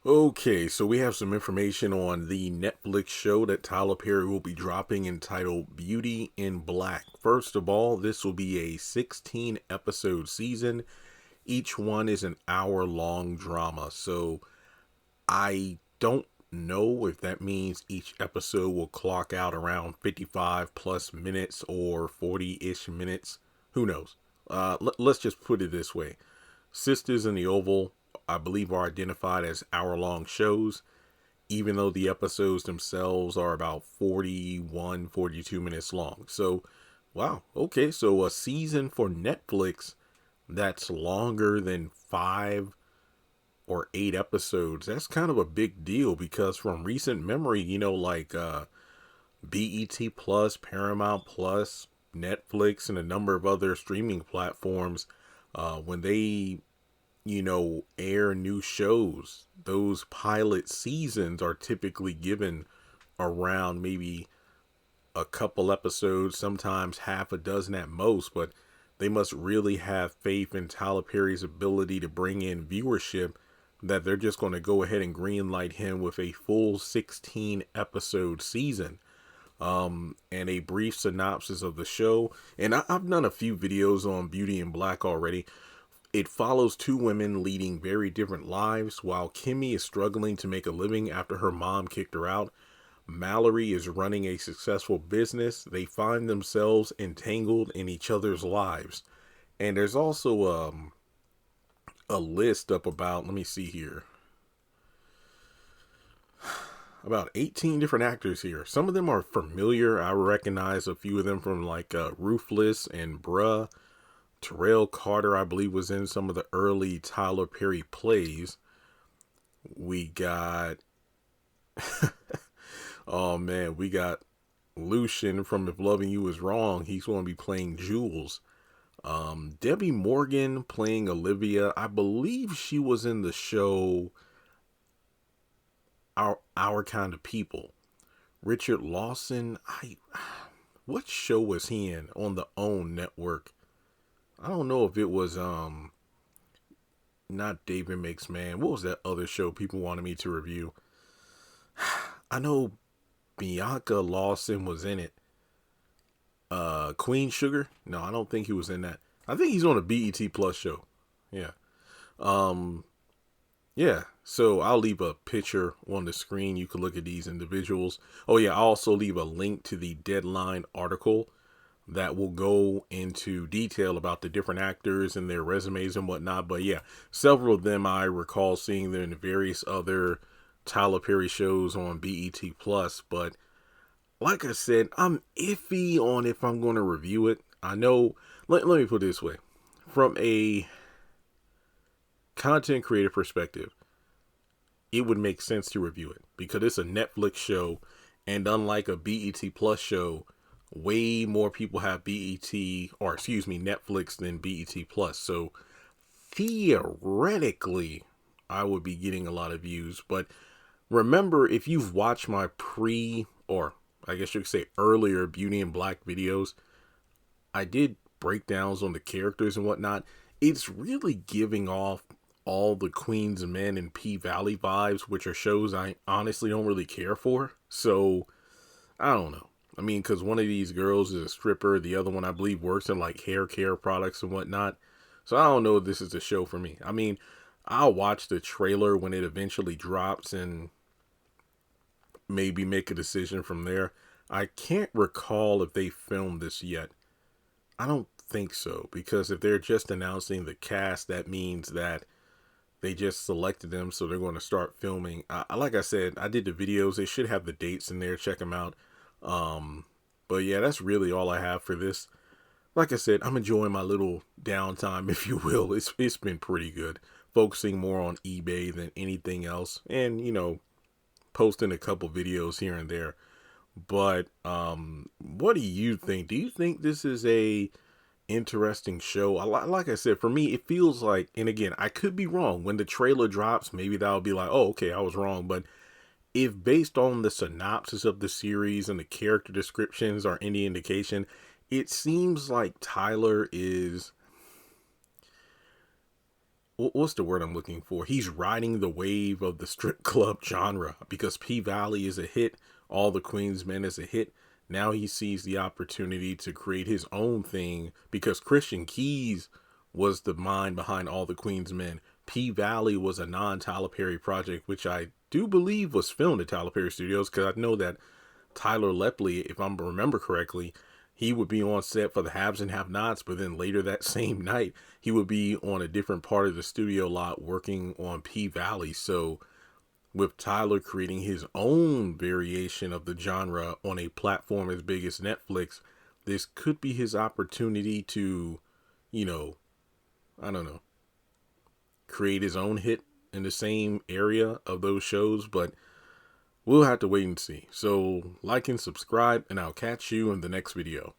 Okay, so we have some information on the Netflix show that Tyler Perry will be dropping entitled Beauty in Black. First of all, this will be a 16 episode season. Each one is an hour-long drama. So I don't know if that means each episode will clock out around 55 plus minutes or 40-ish minutes. Who knows? Let's just put it this way. Sisters in the Oval, I believe, are identified as hour-long shows, even though the episodes themselves are about 41, 42 minutes long. So, wow. Okay, so a season for Netflix that's longer than 5 or 8 episodes, that's kind of a big deal because from recent memory, like BET Plus, Paramount Plus, Netflix, and a number of other streaming platforms, when they, air new shows, those pilot seasons are typically given around maybe a couple episodes, sometimes half a dozen at most, but they must really have faith in Tyler Perry's ability to bring in viewership that they're just going to go ahead and greenlight him with a full 16 episode season. And a brief synopsis of the show. And I've done a few videos on Beauty in Black already. It follows two women leading very different lives. While Kimmy is struggling to make a living after her mom kicked her out, Mallory is running a successful business. They find themselves entangled in each other's lives. And there's also a list up about, let me see here, about 18 different actors here. Some of them are familiar. I recognize a few of them from like Ruthless and Bruh. Terrell Carter, I believe, was in some of the early Tyler Perry plays. We got, oh man, we got Lucian from If Loving You Is Wrong. He's going to be playing Jules. Debbie Morgan playing Olivia. I believe she was in the show Our Kind of People. Richard Lawson, what show was he in on the OWN network? I don't know if it was not David Makes Man. What was that other show people wanted me to review? I know Bianca Lawson was in it. Queen Sugar? No, I don't think he was in that. I think he's on a BET Plus show. Yeah. Yeah. So I'll leave a picture on the screen. You can look at these individuals. Oh yeah, I'll also leave a link to the Deadline article that will go into detail about the different actors and their resumes and whatnot. But yeah, several of them I recall seeing them in various other Tyler Perry shows on BET Plus. But like I said, I'm iffy on if I'm going to review it. I know, let me put it this way. From a content creator perspective, it would make sense to review it because it's a Netflix show, and unlike a BET Plus show, way more people have Netflix than BET Plus. So theoretically, I would be getting a lot of views. But remember, if you've watched my or I guess you could say earlier Beauty in Black videos, I did breakdowns on the characters and whatnot. It's really giving off all the Queens of Men and P-Valley vibes, which are shows I honestly don't really care for. So I don't know. I mean, because one of these girls is a stripper. The other one, I believe, works in like hair care products and whatnot. So I don't know if this is a show for me. I mean, I'll watch the trailer when it eventually drops and maybe make a decision from there. I can't recall if they filmed this yet. I don't think so, because if they're just announcing the cast, that means that they just selected them, so they're going to start filming. Like I said, I did the videos. They should have the dates in there. Check them out. But yeah, that's really all I have for this. Like I said, I'm enjoying my little downtime, if you will. It's been pretty good. Focusing more on eBay than anything else, and posting a couple videos here and there. But what do you think? Do you think this is a interesting show? Like I said, for me, it feels like, and again, I could be wrong. When the trailer drops, maybe that'll be like, oh, okay, I was wrong. But if based on the synopsis of the series and the character descriptions are any indication, it seems like Tyler is what's the word I'm looking for? He's riding the wave of the strip club genre because P Valley is a hit. All the Queens Men is a hit. Now he sees the opportunity to create his own thing because Christian Keys was the mind behind All the Queens Men. P Valley was a non-Tyler Perry project, which I do believe was filmed at Tyler Perry Studios, because I know that Tyler Lepley, if I remember correctly, he would be on set for the Haves and Have-Nots, but then later that same night, he would be on a different part of the studio lot working on P Valley. So with Tyler creating his own variation of the genre on a platform as big as Netflix, this could be his opportunity to, you know, I don't know, create his own hit in the same area of those shows, but we'll have to wait and see. So like and subscribe, and I'll catch you in the next video.